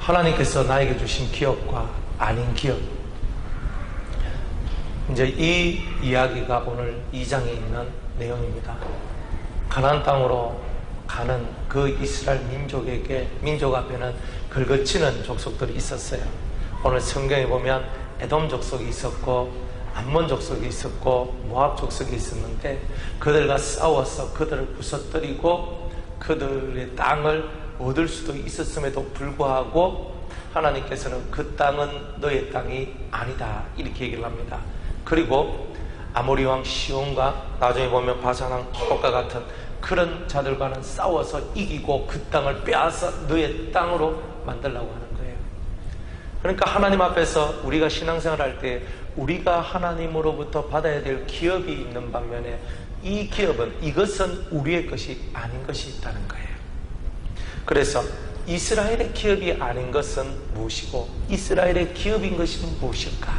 하나님께서 나에게 주신 기업과 아닌 기업, 이제 이 이야기가 오늘 2장에 있는 내용입니다. 가나안 땅으로 가는 그 이스라엘 민족 앞에는 걸거치는 족속들이 있었어요. 오늘 성경에 보면 에돔 족속이 있었고 암몬 족속이 있었고 모압 족속이 있었는데, 그들과 싸워서 그들을 부서뜨리고 그들의 땅을 얻을 수도 있었음에도 불구하고 하나님께서는 그 땅은 너의 땅이 아니다 이렇게 얘기를 합니다. 그리고 아모리 왕 시온과 나중에 보면 바산 왕 옥과 같은 그런 자들과는 싸워서 이기고 그 땅을 빼앗아 너의 땅으로 만들려고 하는 거예요. 그러니까 하나님 앞에서 우리가 신앙생활 할 때 우리가 하나님으로부터 받아야 될 기업이 있는 반면에 이 기업은, 이것은 우리의 것이 아닌 것이 있다는 거예요. 그래서 이스라엘의 기업이 아닌 것은 무엇이고 이스라엘의 기업인 것은 무엇일까?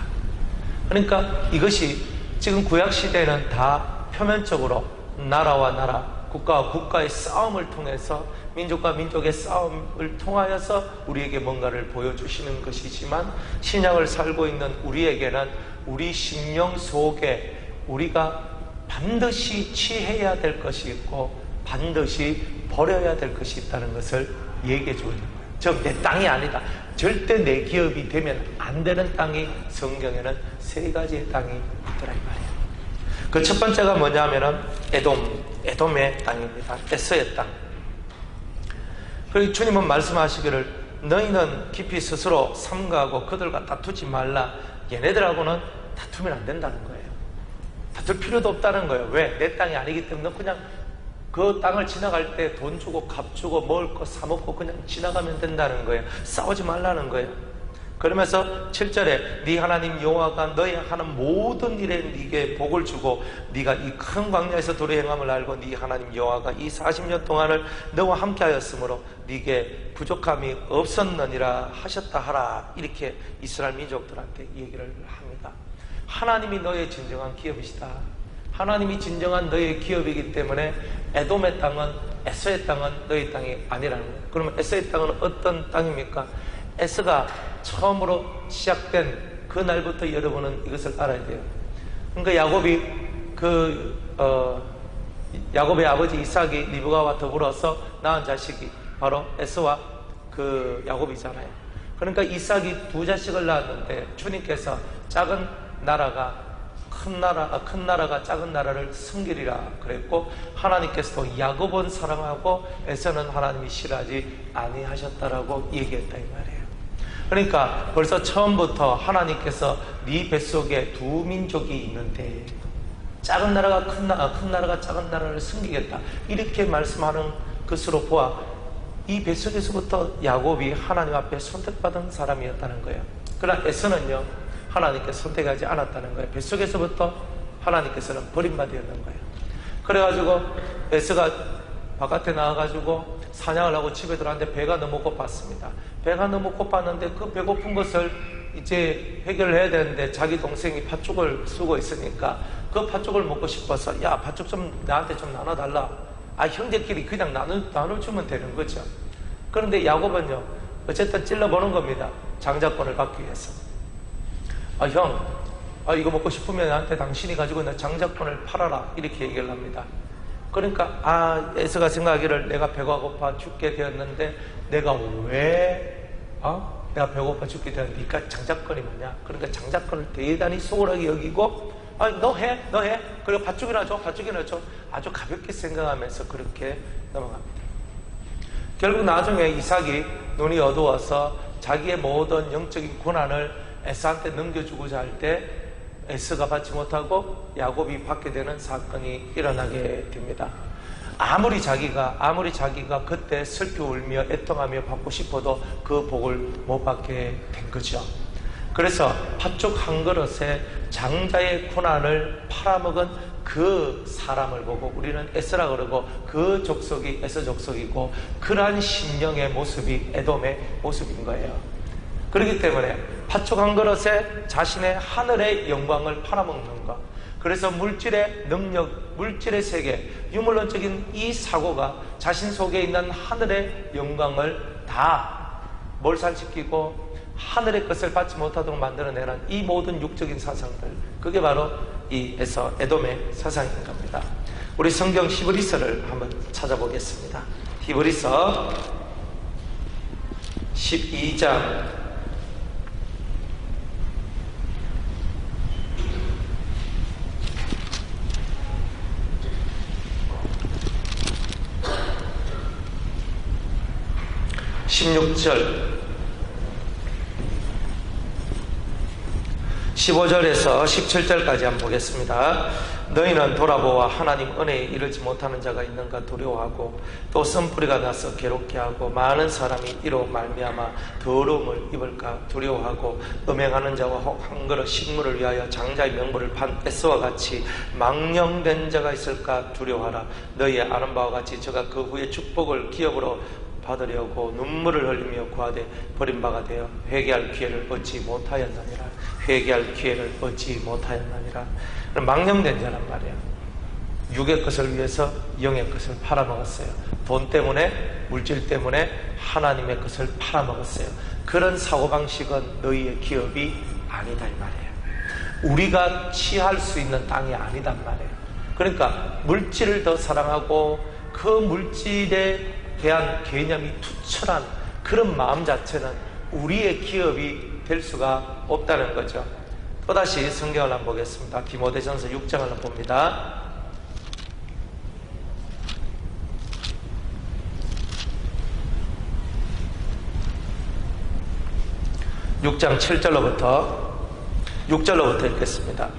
그러니까 이것이 지금 구약시대는 다 표면적으로 나라와 나라, 국가와 국가의 싸움을 통해서, 민족과 민족의 싸움을 통하여서 우리에게 뭔가를 보여주시는 것이지만, 신약을 살고 있는 우리에게는 우리 심령 속에 우리가 반드시 취해야 될 것이 있고 반드시 버려야 될 것이 있다는 것을 얘기해 주고 있는 거예요. 즉, 내 땅이 아니다, 절대 내 기업이 되면 안 되는 땅이 성경에는 세 가지의 땅이 있더라 이 말이에요. 그 첫 번째가 뭐냐면은 에돔의 땅입니다. 에서의 땅. 그리고 주님은 말씀하시기를 너희는 깊이 스스로 삼가하고 그들과 다투지 말라. 얘네들하고는 다투면 안 된다는 거예요. 다툴 필요도 없다는 거예요. 왜? 내 땅이 아니기 때문에 그냥 그 땅을 지나갈 때 돈 주고 값 주고 먹을 거 사 먹고 그냥 지나가면 된다는 거예요. 싸우지 말라는 거예요. 그러면서 7절에 네 하나님 여호와가 너희 하는 모든 일에 네게 복을 주고 네가 이 큰 광야에서 도리 행함을 알고 네 하나님 여호와가 이 40년 동안을 너와 함께 하였으므로 네게 부족함이 없었느니라 하셨다 하라. 이렇게 이스라엘 민족들한테 얘기를 합니다. 하나님이 너의 진정한 기업이시다. 하나님이 진정한 너의 기업이기 때문에 에돔의 땅은, 에서의 땅은 너의 땅이 아니라는 거예요. 그러면 에서의 땅은 어떤 땅입니까? 에서가 처음으로 시작된 그 날부터 여러분은 이것을 알아야 돼요. 그러니까 야곱의 아버지 이삭이 리브가와 더불어서 낳은 자식이 바로 에서와 그 야곱이잖아요. 그러니까 이삭이 두 자식을 낳았는데 주님께서 작은 나라가 큰 나라가 작은 나라를 섬기리라 그랬고, 하나님께서도 야곱은 사랑하고 에서는 하나님이 싫어하지 아니하셨다라고 얘기했다 이 말이에요. 그러니까 벌써 처음부터 하나님께서 네 뱃속에 두 민족이 있는데 작은 나라가 큰 나라가 작은 나라를 섬기겠다 이렇게 말씀하는 것으로 보아 이 뱃속에서부터 야곱이 하나님 앞에 선택받은 사람이었다는 거예요. 그러나 에서는요, 하나님께서 선택하지 않았다는 거예요. 뱃속에서부터 하나님께서는 버림받았는 거예요. 그래가지고 에서가 바깥에 나와가지고 사냥을 하고 집에 들어왔는데 배가 너무 고팠습니다. 배가 너무 고팠는데 그 배고픈 것을 이제 해결을 해야 되는데 자기 동생이 팥죽을 쓰고 있으니까 그 팥죽을 먹고 싶어서 야, 팥죽 좀 나한테 좀 나눠달라. 형제끼리 그냥 나눠주면 되는 거죠. 그런데 야곱은요, 어쨌든 찔러보는 겁니다. 장자권을 받기 위해서. 형, 이거 먹고 싶으면 나한테 당신이 가지고 있는 장자권을 팔아라. 이렇게 얘기를 합니다. 그러니까 에서가 생각하기를 내가 배가 고파 죽게 되었는데 내가 왜 내가 배고파 죽게 되었는데 그러니까 장자권이 뭐냐. 그러니까 장자권을 대단히 소홀하게 여기고 너 해. 그리고 팥죽이나 줘. 아주 가볍게 생각하면서 그렇게 넘어갑니다. 결국 나중에 이삭이 눈이 어두워서 자기의 모든 영적인 고난을 에서한테 넘겨주고자 할 때 에서가 받지 못하고 야곱이 받게 되는 사건이 일어나게 됩니다. 아무리 자기가 그때 슬피 울며 애통하며 받고 싶어도 그 복을 못 받게 된 거죠. 그래서 팥죽 한 그릇에 장자의 고난을 팔아먹은 그 사람을 보고 우리는 에서라 그러고, 그 족속이 에서 족속이고, 그러한 심령의 모습이 에돔의 모습인 거예요. 그렇기 때문에 팥죽 한 그릇에 자신의 하늘의 영광을 팔아먹는 것, 그래서 물질의 능력, 물질의 세계, 유물론적인 이 사고가 자신 속에 있는 하늘의 영광을 다 몰살시키고 하늘의 것을 받지 못하도록 만들어내는 이 모든 육적인 사상들, 그게 바로 이 에돔의 사상인 겁니다. 우리 성경 히브리서를 한번 찾아보겠습니다. 히브리서 12장 16절 15절에서 17절까지 한번 보겠습니다. 너희는 돌아보아 하나님 은혜에 이르지 못하는 자가 있는가 두려워하고 또 쓴뿌리가 나서 괴롭게 하고 많은 사람이 이로 말미암아 더러움을 입을까 두려워하고 음행하는 자와 혹 한 그릇 식물을 위하여 장자의 명분을 판 에스와 같이 망령된 자가 있을까 두려워하라. 너희의 아는 바와 같이 저가 그 후에 축복을 기업으로 받으려고 눈물을 흘리며 구하되 버림바가 되어 회개할 기회를 얻지 못하였느니라. 회개할 기회를 얻지 못하였느니라. 망령된 자란 말이에요. 육의 것을 위해서 영의 것을 팔아먹었어요. 돈 때문에, 물질 때문에 하나님의 것을 팔아먹었어요. 그런 사고방식은 너희의 기업이 아니다 이 말이에요. 우리가 취할 수 있는 땅이 아니단 말이에요. 그러니까 물질을 더 사랑하고 그 물질에 대한 개념이 투철한 그런 마음 자체는 우리의 기업이 될 수가 없다는 거죠. 또다시 성경을 한번 보겠습니다. 디모데전서 6장을 한번 봅니다. 6장 6절로부터 읽겠습니다.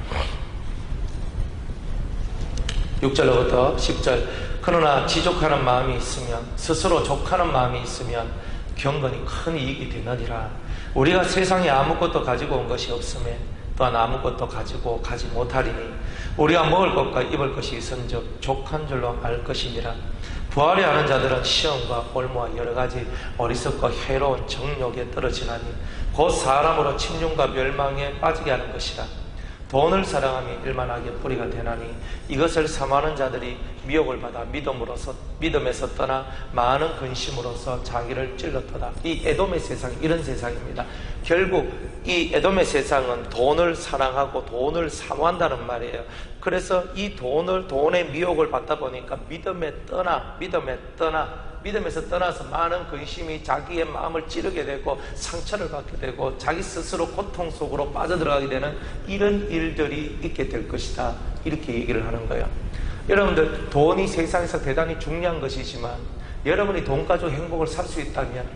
6절로부터 10절. 그러나 지족하는 마음이 있으면, 스스로 족하는 마음이 있으면 경건이 큰 이익이 되느니라. 우리가 세상에 아무것도 가지고 온 것이 없음에 또한 아무것도 가지고 가지 못하리니 우리가 먹을 것과 입을 것이 있은즉 족한 줄로 알 것이니라. 부활이 하는 자들은 시험과 올무와 여러 가지 어리석고 해로운 정욕에 떨어지나니 곧 사람으로 침륜과 멸망에 빠지게 하는 것이라. 돈을 사랑하며 일만하게 뿌리가 되나니 이것을 사모하는 자들이 미혹을 받아 믿음에서 떠나 많은 근심으로서 자기를 찔렀도다. 이 에돔의 세상이 이런 세상입니다. 결국 이 에돔의 세상은 돈을 사랑하고 돈을 사모한다는 말이에요. 그래서 이 돈의 미혹을 받다 보니까 믿음에서 떠나서 많은 근심이 자기의 마음을 찌르게 되고 상처를 받게 되고 자기 스스로 고통 속으로 빠져들어가게 되는 이런 일들이 있게 될 것이다. 이렇게 얘기를 하는 거예요. 여러분들, 돈이 세상에서 대단히 중요한 것이지만 여러분이 돈 가지고 행복을 살 수 있다면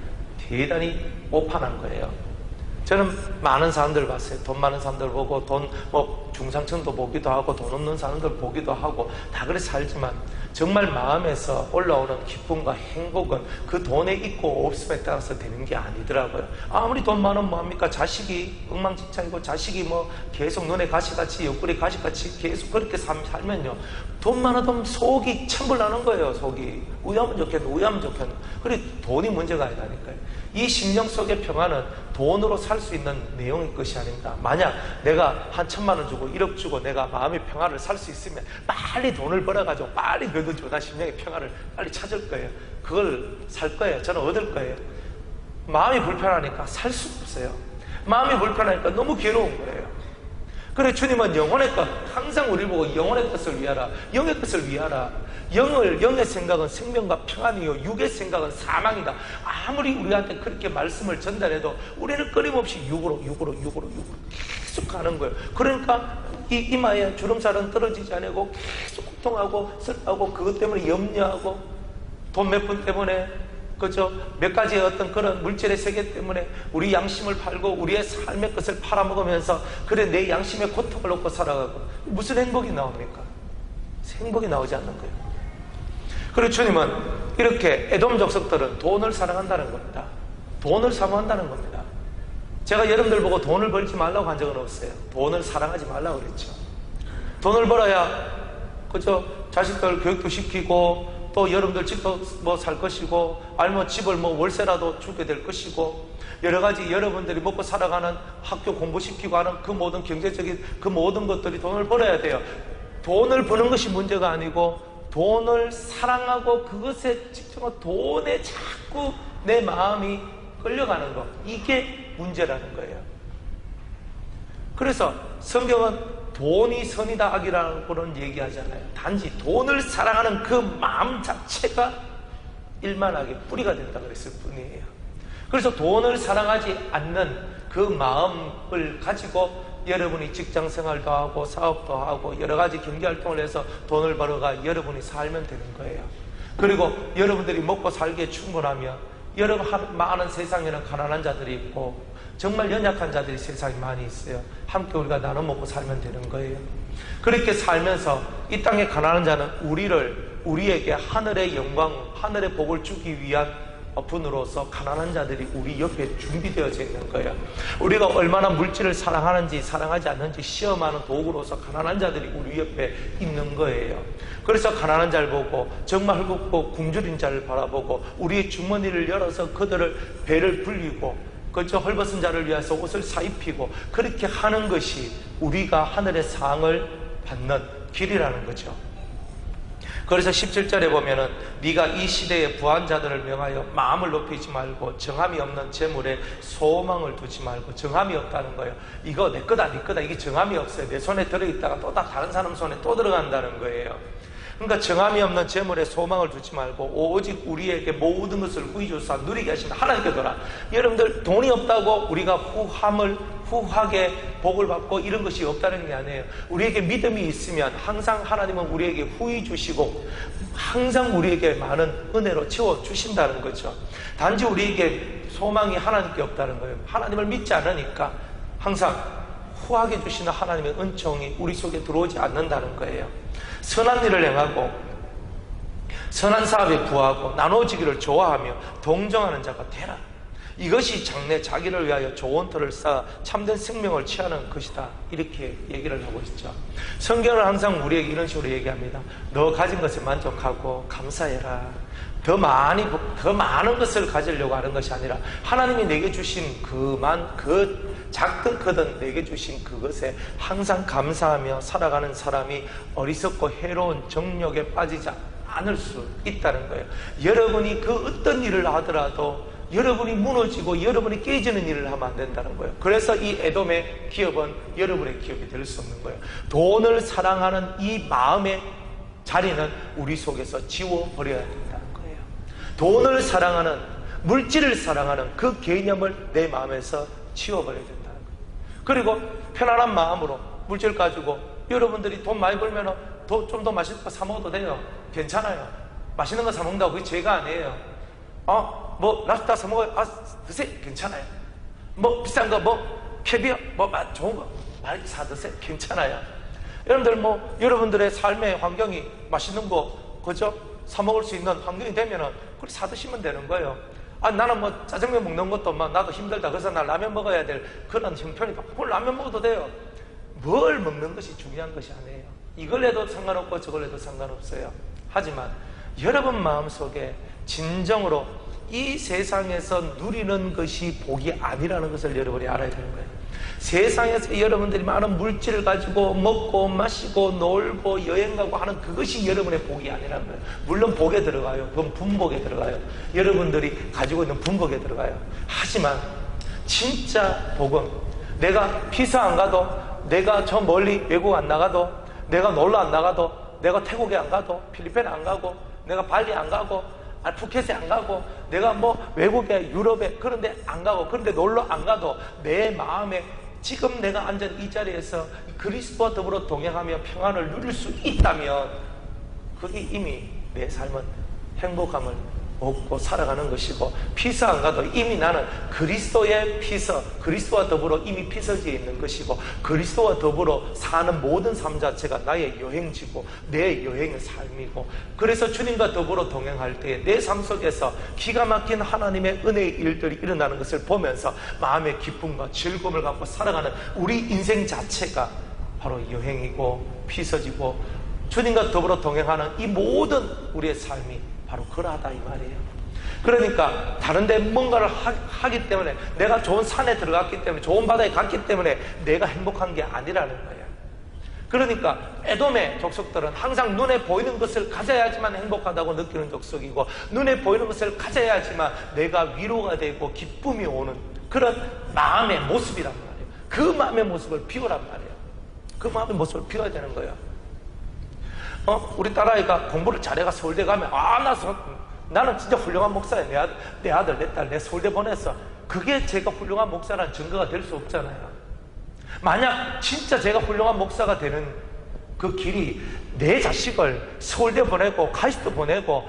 대단히 오판한 거예요. 저는 많은 사람들 봤어요. 돈 많은 사람들 보고 중상층도 보기도 하고 돈 없는 사람들 보기도 하고 다 그래 살지만 정말 마음에서 올라오는 기쁨과 행복은 그 돈에 있고 없음에 따라서 되는 게 아니더라고요. 아무리 돈 많으면 뭐합니까? 자식이 엉망진창이고 자식이 계속 눈에 가시같이 옆구리 가시같이 계속 그렇게 살면요, 돈 많아도 속이 천불나는 거예요. 속이 우야면 좋겠네. 그래 돈이 문제가 아니라니까요. 이 심령 속의 평안은 돈으로 살 수 있는 내용의 것이 아닙니다. 만약 내가 한 1,000만 원 주고 1억 주고 내가 마음의 평안을 살 수 있으면 빨리 돈을 벌어가지고 빨리 거둬주고 나 심령의 평안을 빨리 찾을 거예요. 그걸 살 거예요. 저는 얻을 거예요. 마음이 불편하니까 살 수가 없어요. 마음이 불편하니까 너무 괴로운 거예요. 그래 주님은 영혼의 것, 항상 우리를 보고 영혼의 것을 위하라, 영의 것을 위하라. 영의 생각은 생명과 평안이요 육의 생각은 사망이다. 아무리 우리한테 그렇게 말씀을 전달해도 우리는 끊임없이 육으로 계속 가는 거예요. 그러니까 이 이마에 주름살은 떨어지지 않고 계속 고통하고 슬퍼하고 그것 때문에 염려하고 돈 몇 푼 때문에 그죠? 몇 가지의 어떤 그런 물질의 세계 때문에 우리 양심을 팔고 우리의 삶의 것을 팔아먹으면서 그래 내 양심의 고통을 놓고 살아가고 무슨 행복이 나옵니까? 행복이 나오지 않는 거예요. 그리고 주님은 이렇게 에돔 족속들은 돈을 사랑한다는 겁니다. 돈을 사모한다는 겁니다. 제가 여러분들 보고 돈을 벌지 말라고 한 적은 없어요. 돈을 사랑하지 말라고 그랬죠. 돈을 벌어야 그죠? 자식들 교육도 시키고 또 여러분들 집도 살 것이고 아니면 집을 월세라도 주게 될 것이고 여러 가지 여러분들이 먹고 살아가는 학교 공부시키고 하는 그 모든 경제적인 그 모든 것들이 돈을 벌어야 돼요. 돈을 버는 것이 문제가 아니고 돈을 사랑하고 그것에 집중하고 돈에 자꾸 내 마음이 끌려가는 것, 이게 문제라는 거예요. 그래서 성경은 돈이 선이다 악이라고는 얘기하잖아요. 단지 돈을 사랑하는 그 마음 자체가 일만하게 뿌리가 된다 그랬을 뿐이에요. 그래서 돈을 사랑하지 않는 그 마음을 가지고 여러분이 직장 생활도 하고 사업도 하고 여러 가지 경제 활동을 해서 돈을 벌어가 여러분이 살면 되는 거예요. 그리고 여러분들이 먹고 살기에 충분하면 여러 많은 세상에는 가난한 자들이 있고 정말 연약한 자들이 세상에 많이 있어요. 함께 우리가 나눠 먹고 살면 되는 거예요. 그렇게 살면서 이 땅에 가난한 자는 우리에게 하늘의 영광, 하늘의 복을 주기 위한 분으로서 가난한 자들이 우리 옆에 준비되어져 있는 거예요. 우리가 얼마나 물질을 사랑하는지 사랑하지 않는지 시험하는 도구로서 가난한 자들이 우리 옆에 있는 거예요. 그래서 가난한 자를 보고 정말 헐겁고 굶주린 자를 바라보고 우리의 주머니를 열어서 그들을 배를 불리고 그저 헐벗은 자를 위해서 옷을 사입히고 그렇게 하는 것이 우리가 하늘의 상을 받는 길이라는 거죠. 그래서 17절에 보면은 네가 이 시대의 부한 자들을 명하여 마음을 높이지 말고 정함이 없는 재물에 소망을 두지 말고. 정함이 없다는 거예요. 이거 내 거다 네 거다 이게 정함이 없어요. 내 손에 들어있다가 또 다른 사람 손에 또 들어간다는 거예요. 그러니까 정함이 없는 재물에 소망을 두지 말고 오직 우리에게 모든 것을 후히 누리게 하신다. 하나님께 돌아. 여러분들 돈이 없다고 우리가 후하게 복을 받고 이런 것이 없다는 게 아니에요. 우리에게 믿음이 있으면 항상 하나님은 우리에게 후히 주시고 항상 우리에게 많은 은혜로 채워주신다는 거죠. 단지 우리에게 소망이 하나님께 없다는 거예요. 하나님을 믿지 않으니까 항상 후하게 주시는 하나님의 은총이 우리 속에 들어오지 않는다는 거예요. 선한 일을 행하고 선한 사업에 부하고 나눠지기를 좋아하며 동정하는 자가 되라. 이것이 장래 자기를 위하여 좋은 터를 쌓아 참된 생명을 취하는 것이다. 이렇게 얘기를 하고 있죠. 성경은 항상 우리에게 이런 식으로 얘기합니다. 너 가진 것에 만족하고 감사해라. 더 많은 것을 가지려고 하는 것이 아니라 하나님이 내게 주신 작든 크든 내게 주신 그것에 항상 감사하며 살아가는 사람이 어리석고 해로운 정욕에 빠지지 않을 수 있다는 거예요. 여러분이 그 어떤 일을 하더라도 여러분이 무너지고 여러분이 깨지는 일을 하면 안 된다는 거예요. 그래서 이 에돔의 기업은 여러분의 기업이 될 수 없는 거예요. 돈을 사랑하는 이 마음의 자리는 우리 속에서 지워버려야 된다는 거예요. 돈을 사랑하는, 물질을 사랑하는 그 개념을 내 마음에서 지워버려야 된다는 거예요. 그리고 편안한 마음으로 물질 가지고 여러분들이 돈 많이 벌면 좀 더 맛있는 거 사 먹어도 돼요. 괜찮아요. 맛있는 거 사 먹는다고 그게 죄가 아니에요. 랍스터 사 먹어요. 드세요. 괜찮아요. 비싼 거, 캐비어, 좋은 거 많이 사 드세요. 괜찮아요. 여러분들 여러분들의 삶의 환경이 맛있는 거, 그죠? 사 먹을 수 있는 환경이 되면은, 그걸 사 드시면 되는 거예요. 나는 짜장면 먹는 것도 나도 힘들다. 그래서 나 라면 먹어야 될 그런 형편이다. 그걸 라면 먹어도 돼요. 뭘 먹는 것이 중요한 것이 아니에요. 이걸 해도 상관없고 저걸 해도 상관없어요. 하지만 여러분 마음속에 진정으로 이 세상에서 누리는 것이 복이 아니라는 것을 여러분이 알아야 되는 거예요. 세상에서 여러분들이 많은 물질을 가지고 먹고 마시고 놀고 여행 가고 하는 그것이 여러분의 복이 아니라는 거예요. 물론 복에 들어가요. 그건 분복에 들어가요. 여러분들이 가지고 있는 분복에 들어가요. 하지만 진짜 복은 내가 피서 안 가도, 내가 저 멀리 외국 안 나가도, 내가 놀러 안 나가도, 내가 태국에 안 가도, 필리핀 안 가고, 내가 발리 안 가고, 푸켓에 안 가고, 내가 외국에 유럽에 그런 데 안 가고, 그런데 놀러 안 가도 내 마음에 지금 내가 앉은 이 자리에서 그리스도와 더불어 동행하며 평안을 누릴 수 있다면 그게 이미 내 삶은 행복함을 얻고 살아가는 것이고, 피서 안 가도 이미 나는 그리스도의 피서, 그리스도와 더불어 이미 피서지에 있는 것이고, 그리스도와 더불어 사는 모든 삶 자체가 나의 여행지고 내 여행의 삶이고, 그래서 주님과 더불어 동행할 때 내 삶 속에서 기가 막힌 하나님의 은혜의 일들이 일어나는 것을 보면서 마음의 기쁨과 즐거움을 갖고 살아가는 우리 인생 자체가 바로 여행이고 피서지고, 주님과 더불어 동행하는 이 모든 우리의 삶이 바로 그러하다 이 말이에요. 그러니까 다른 데 뭔가를 하기 때문에, 내가 좋은 산에 들어갔기 때문에, 좋은 바다에 갔기 때문에 내가 행복한 게 아니라는 거예요. 그러니까 에돔의 족속들은 항상 눈에 보이는 것을 가져야지만 행복하다고 느끼는 족속이고, 눈에 보이는 것을 가져야지만 내가 위로가 되고 기쁨이 오는 그런 마음의 모습이란 말이에요. 그 마음의 모습을 비우란 말이에요. 그 마음의 모습을 비워야 되는 거예요. 우리 딸아이가 공부를 잘해가 서울대 가면 나는 진짜 훌륭한 목사야. 내 아들, 내 딸, 내 서울대 보냈어. 그게 제가 훌륭한 목사라는 증거가 될 수 없잖아요. 만약 진짜 제가 훌륭한 목사가 되는 그 길이 내 자식을 서울대 보내고 카이스트 보내고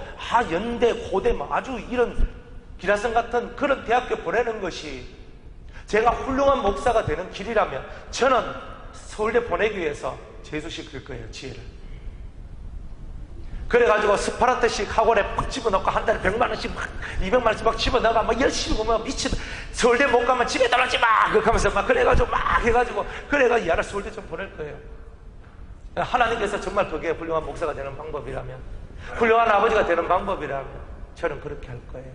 연대, 고대 아주 이런 기라성 같은 그런 대학교 보내는 것이 제가 훌륭한 목사가 되는 길이라면 저는 서울대 보내기 위해서 재수시킬 거예요. 지혜를. 그래가지고 스파르타식 학원에 팍 집어넣고 한 달에 100만 원씩 200만 원씩 막 집어넣어가 막 열심히 보면 미치다. 서울대 못 가면 집에 떨어지 마! 그렇게 하면서 막 그래가지고 막 해가지고 그래가 얘를 서울대 좀 보낼 거예요. 하나님께서 정말 그게 훌륭한 목사가 되는 방법이라면, 훌륭한 아버지가 되는 방법이라면 저는 그렇게 할 거예요.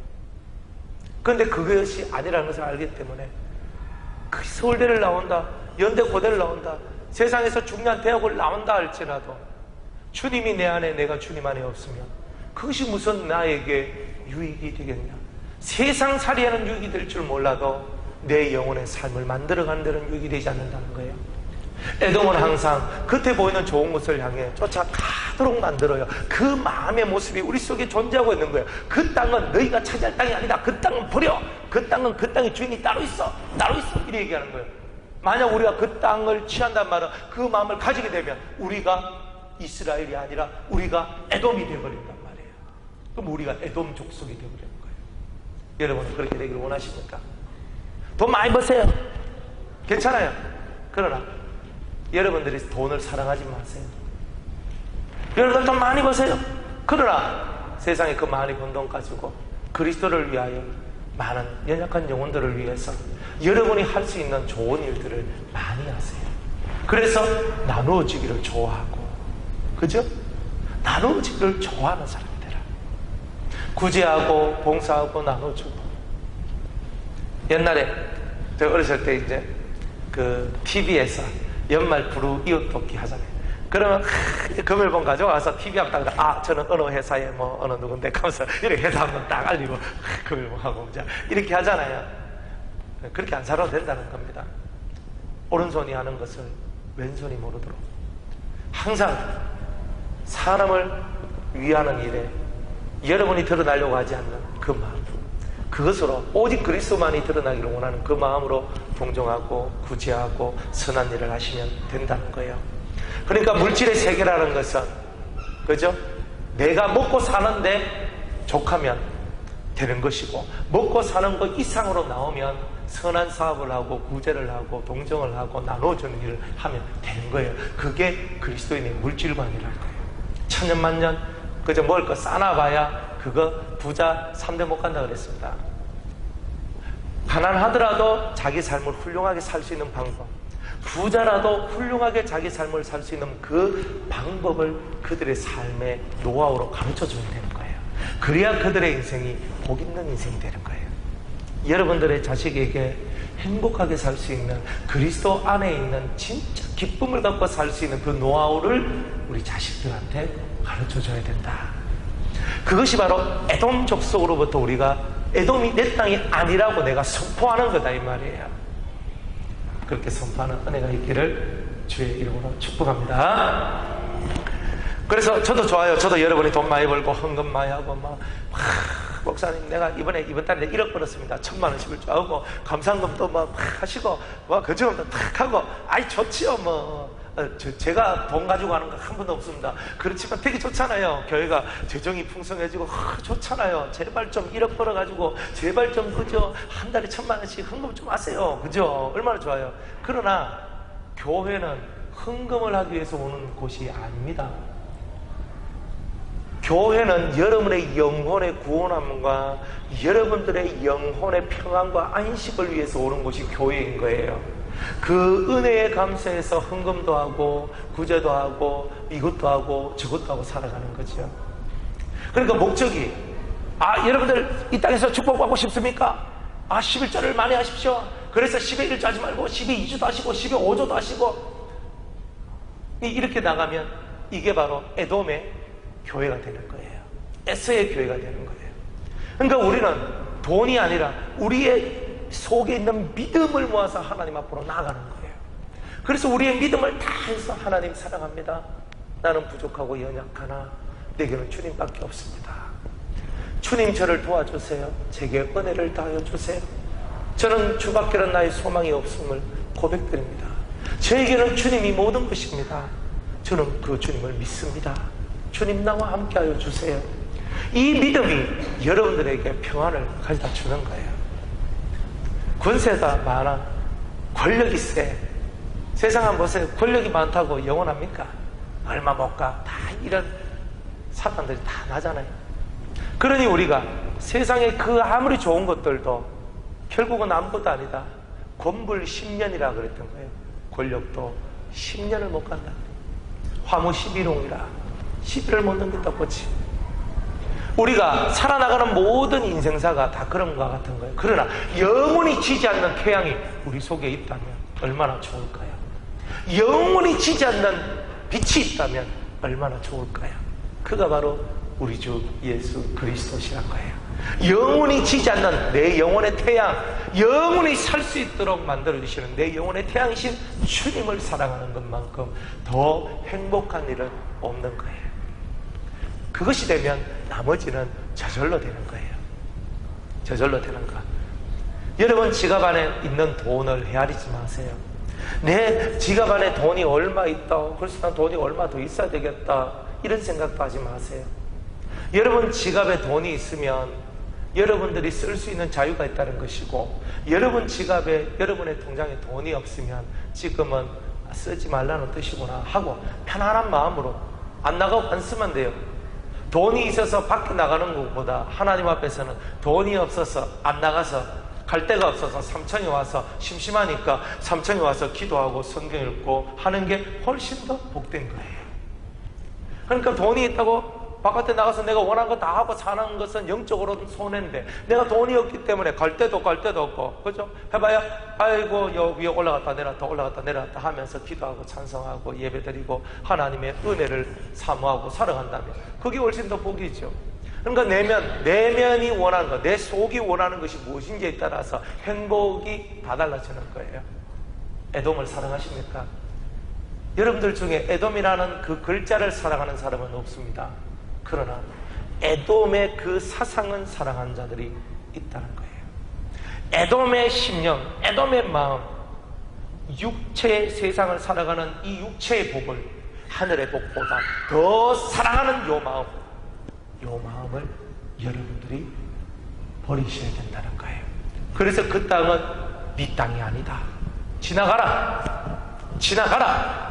그런데 그것이 아니라는 것을 알기 때문에 그 서울대를 나온다, 연대 고대를 나온다, 세상에서 중요한 대학을 나온다 할지라도 주님이 내 안에, 내가 주님 안에 없으면 그것이 무슨 나에게 유익이 되겠냐. 세상 살이에는 유익이 될 줄 몰라도 내 영혼의 삶을 만들어가는 데는 유익이 되지 않는다는 거예요. 에돔은 항상 겉에 보이는 좋은 것을 향해 쫓아가도록 만들어요. 그 마음의 모습이 우리 속에 존재하고 있는 거예요. 그 땅은 너희가 차지할 땅이 아니다. 그 땅은 버려. 그 땅은 그 땅의 주인이 따로 있어. 이렇게 얘기하는 거예요. 만약 우리가 그 땅을 취한단 말은 그 마음을 가지게 되면 우리가 이스라엘이 아니라 우리가 에돔이 되어버린단 말이에요. 그럼 우리가 에돔 족속이 되어버리는 거예요. 여러분은 그렇게 되기를 원하십니까? 돈 많이 버세요. 괜찮아요. 그러나 여러분들이 돈을 사랑하지 마세요. 여러분 돈 많이 버세요. 그러나 세상에 그 많이 번 돈 가지고 그리스도를 위하여 많은 연약한 영혼들을 위해서 여러분이 할 수 있는 좋은 일들을 많이 하세요. 그래서 나누어지기를 좋아하고, 그죠? 나누어지기를 좋아하는 사람들아. 구제하고 봉사하고 나눠주고. 옛날에 저 어렸을 때 이제 그 TV에서 연말 부루 이웃돕기 하잖아요. 그러면 금일봉 가져와서 TV 앞다가 저는 어느 회사에 어느 누군데 하면서 이렇게 회사 한번 딱 알리고 금일봉하고 이렇게 하잖아요. 그렇게 안 살아도 된다는 겁니다. 오른손이 하는 것을 왼손이 모르도록 항상 사람을 위하는 일에 여러분이 드러나려고 하지 않는 그 마음, 그것으로 오직 그리스도만이 드러나기를 원하는 그 마음으로 동정하고 구제하고 선한 일을 하시면 된다는 거예요. 그러니까 물질의 세계라는 것은, 그죠? 내가 먹고 사는데 족하면 되는 것이고, 먹고 사는 것 이상으로 나오면 선한 사업을 하고 구제를 하고 동정을 하고 나눠주는 일을 하면 되는 거예요. 그게 그리스도인의 물질관이랄 거예요. 천년만년 그저 먹을 거 싸놔봐야 그거 부자 3대 못 간다 그랬습니다. 가난하더라도 자기 삶을 훌륭하게 살 수 있는 방법, 부자라도 훌륭하게 자기 삶을 살 수 있는 그 방법을 그들의 삶의 노하우로 가르쳐주면 되는 거예요. 그래야 그들의 인생이 복 있는 인생이 되는 거예요. 여러분들의 자식에게 행복하게 살 수 있는, 그리스도 안에 있는 진짜 기쁨을 갖고 살 수 있는 그 노하우를 우리 자식들한테 가르쳐줘야 된다. 그것이 바로 에돔 족속으로부터 우리가 에돔이 내 땅이 아니라고 내가 선포하는 거다 이 말이에요. 그렇게 선포하는 은혜가 있기를 주의 이름으로 축복합니다. 그래서 저도 좋아요. 저도 여러분이 돈 많이 벌고 헌금 많이 하고 목사님 내가 이번 달에 1억 벌었습니다. 1,000만 원씩을 줄 알고 감상금도 하시고 거저금도 탁 하고 좋지요 제가 돈 가지고 하는 거 한 번도 없습니다. 그렇지만 되게 좋잖아요. 교회가 재정이 풍성해지고 좋잖아요. 제발 좀 1억 벌어가지고 제발 좀 그죠 한 달에 1,000만 원씩 헌금 좀 하세요. 그죠? 얼마나 좋아요. 그러나 교회는 헌금을 하기 위해서 오는 곳이 아닙니다. 교회는 여러분의 영혼의 구원함과 여러분들의 영혼의 평안과 안식을 위해서 오는 곳이 교회인 거예요. 그 은혜에 감사해서 헌금도 하고 구제도 하고 이것도 하고 저것도 하고 살아가는 거죠. 그러니까 목적이 여러분들 이 땅에서 축복받고 싶습니까? 11조를 많이 하십시오. 그래서 10에 1조 하지 말고 10에 2조도 하시고 10에 5조도 하시고 이렇게 나가면 이게 바로 에돔의 교회가 되는 거예요. 에서의 교회가 되는 거예요. 그러니까 우리는 돈이 아니라 우리의 속에 있는 믿음을 모아서 하나님 앞으로 나아가는 거예요. 그래서 우리의 믿음을 다해서 하나님 사랑합니다. 나는 부족하고 연약하나 내게는 주님밖에 없습니다. 주님 저를 도와주세요. 제게 은혜를 다하여 주세요. 저는 주밖에는 나의 소망이 없음을 고백드립니다. 저에게는 주님이 모든 것입니다. 저는 그 주님을 믿습니다. 주님 나와 함께하여 주세요. 이 믿음이 여러분들에게 평안을 가져다 주는 거예요. 권세가 많아, 권력이 세. 세상 한번 보세요. 권력이 많다고 영원합니까? 얼마 못 가. 다 이런 사람들이 다 나잖아요. 그러니 우리가 세상에 그 아무리 좋은 것들도 결국은 아무것도 아니다. 권불 10년이라 그랬던 거예요. 권력도 10년을 못 간다. 화무 11홍이라 10일을 못 넘긴다 꽃이. 우리가 살아나가는 모든 인생사가 다 그런 것과 같은 거예요. 그러나 영원히 지지 않는 태양이 우리 속에 있다면 얼마나 좋을까요? 영원히 지지 않는 빛이 있다면 얼마나 좋을까요? 그가 바로 우리 주 예수 그리스도시란 거예요. 영원히 지지 않는 내 영혼의 태양, 영원히 살 수 있도록 만들어주시는 내 영혼의 태양이신 주님을 사랑하는 것만큼 더 행복한 일은 없는 거예요. 그것이 되면 나머지는 저절로 되는 거예요. 저절로 되는 거. 여러분 지갑 안에 있는 돈을 헤아리지 마세요. 내 지갑 안에 돈이 얼마 있다, 그래서 난 돈이 얼마 더 있어야 되겠다, 이런 생각도 하지 마세요. 여러분 지갑에 돈이 있으면 여러분들이 쓸 수 있는 자유가 있다는 것이고, 여러분 지갑에 여러분의 통장에 돈이 없으면 지금은 쓰지 말라는 뜻이구나 하고 편안한 마음으로 안 나가고 안 쓰면 돼요. 돈이 있어서 밖에 나가는 것보다 하나님 앞에서는 돈이 없어서 안 나가서 갈 데가 없어서 삼천이 와서 심심하니까 삼천이 와서 기도하고 성경 읽고 하는 게 훨씬 더 복된 거예요. 그러니까 돈이 있다고 바깥에 나가서 내가 원하는 거 다 하고 사는 것은 영적으로는 손해인데, 내가 돈이 없기 때문에 갈 데도 없고, 그죠? 해봐야, 아이고, 여 위에 올라갔다 내려갔다 올라갔다 내려갔다 하면서 기도하고 찬송하고 예배드리고 하나님의 은혜를 사모하고 살아간다면 그게 훨씬 더 복이죠. 그러니까 내면이 원하는 것, 내 속이 원하는 것이 무엇인지에 따라서 행복이 다 달라지는 거예요. 에돔을 사랑하십니까? 여러분들 중에 에돔이라는 그 글자를 사랑하는 사람은 없습니다. 그러나 에돔의 그 사상은 사랑하는 자들이 있다는 거예요. 에돔의 심령, 에돔의 마음, 육체의 세상을 살아가는 이 육체의 복을 하늘의 복보다 더 사랑하는 요 마음을 여러분들이 버리셔야 된다는 거예요. 그래서 그 땅은 네 땅이 아니다. 지나가라.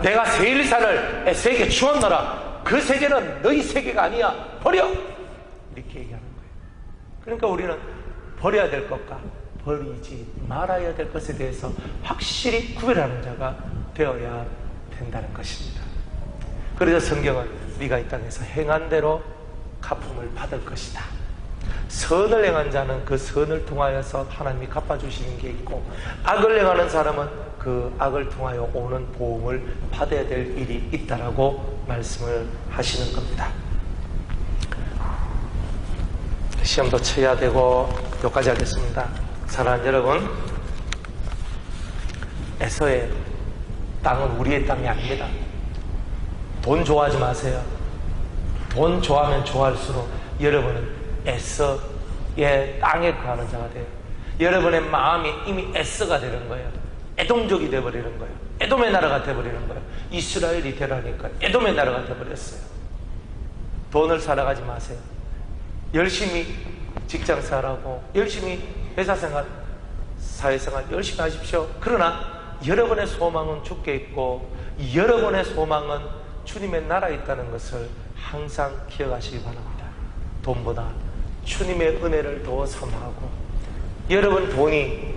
내가 세일산을 에서에게 주었노라. 그 세계는 너희 세계가 아니야. 버려! 이렇게 얘기하는 거예요. 그러니까 우리는 버려야 될 것과 버리지 말아야 될 것에 대해서 확실히 구별하는 자가 되어야 된다는 것입니다. 그래서 성경은 네가 이 땅에서 행한 대로 갚음을 받을 것이다. 선을 행한 자는 그 선을 통하여서 하나님이 갚아주시는 게 있고, 악을 행하는 사람은 그 악을 통하여 오는 보응을 받아야 될 일이 있다라고 말씀을 하시는 겁니다. 시험도 쳐야 되고 여기까지 하겠습니다. 사랑하는 여러분, 에서의 땅은 우리의 땅이 아닙니다. 돈 좋아하지 마세요. 돈 좋아하면 좋아할수록 여러분은 에서의 땅에 거하는 자가 돼요. 여러분의 마음이 이미 에서가 되는 거예요. 에돔족이 되어버리는 거예요. 에돔의 나라가 되어버리는 거예요. 이스라엘이 되라니까 에돔의 나라가 되어버렸어요. 돈을 살아가지 마세요. 열심히 직장생활하고 열심히 회사생활, 사회생활 열심히 하십시오. 그러나 여러분의 소망은 주께 있고 여러분의 소망은 주님의 나라에 있다는 것을 항상 기억하시기 바랍니다. 돈보다 주님의 은혜를 더 사모하고, 여러분 돈이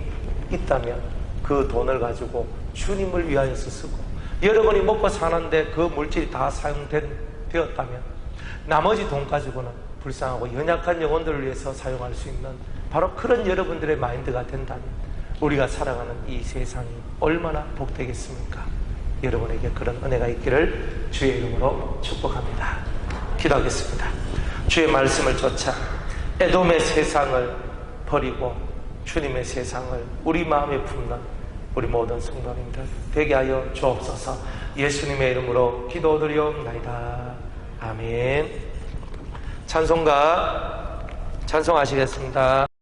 있다면 그 돈을 가지고 주님을 위하여서 쓰고, 여러분이 먹고 사는데 그 물질이 다 사용되었다면 나머지 돈 가지고는 불쌍하고 연약한 영혼들을 위해서 사용할 수 있는 바로 그런 여러분들의 마인드가 된다면 우리가 살아가는 이 세상이 얼마나 복되겠습니까? 여러분에게 그런 은혜가 있기를 주의 이름으로 축복합니다. 기도하겠습니다. 주의 말씀을 쫓아 에돔의 세상을 버리고 주님의 세상을 우리 마음에 품는 우리 모든 성도님들 되게 하여 주옵소서. 예수님의 이름으로 기도드리옵나이다. 아멘. 찬송가 찬송하시겠습니다.